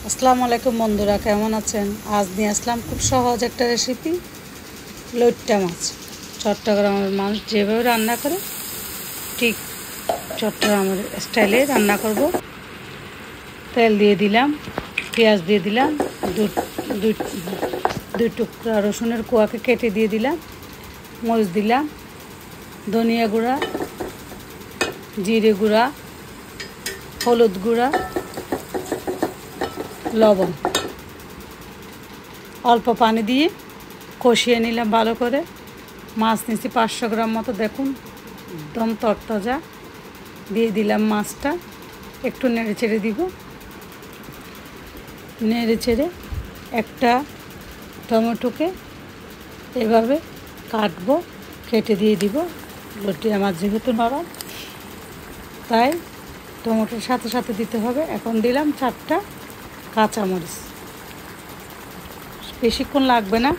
আসসালামু আলাইকুম বন্ধুরা, কেমন আছেন? আজ নিয়ে আসলাম খুব সহজ একটা রেসিপি, লইট্টা মাছ। চট্টগ্রামের মানুষ যেভাবে রান্না করে ঠিক চট্টগ্রামের স্টাইলে রান্না করব। তেল দিয়ে দিলাম, পেঁয়াজ দিয়ে দিলাম, দুই টুকরা রসুনের কোয়াকে কেটে দিয়ে দিলাম, মরিচ দিলাম, ধনিয়া গুঁড়া, জিরে গুঁড়া, হলুদ গুঁড়া, লবণ, অল্প পানি দিয়ে কষিয়ে নিলাম ভালো করে। মাছ নিয়েছি 500 গ্রাম মতো, দেখুন একদম তরতাজা। দিয়ে দিলাম মাছটা, একটু নেড়ে চেড়ে দিব। নেড়ে চেড়ে একটা টমেটোকে এভাবে কাটবো, কেটে দিয়ে দিব। লইট্টা মাছ যেহেতু নরম, তাই টমেটোর সাথে সাথে দিতে হবে। এখন দিলাম 4টা কাঁচামরিচ, বেশিক্ষণ লাগবে না,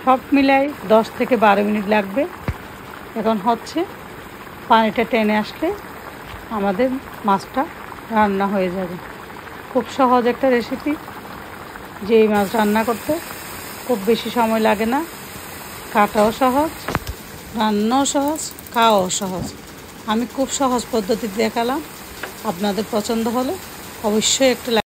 সব মিলাই 10 থেকে 12 মিনিট লাগবে। এখন হচ্ছে পানিটা টেনে আসলে আমাদের মাছটা রান্না হয়ে যাবে। খুব সহজ একটা রেসিপি, যে এই মাছ রান্না করতে খুব বেশি সময় লাগে না, কাটাও সহজ, রান্নাও সহজ, খাওয়াও সহজ। আমি খুব সহজ পদ্ধতিতে দেখালাম, আপনাদের পছন্দ হলে অবশ্যই একটা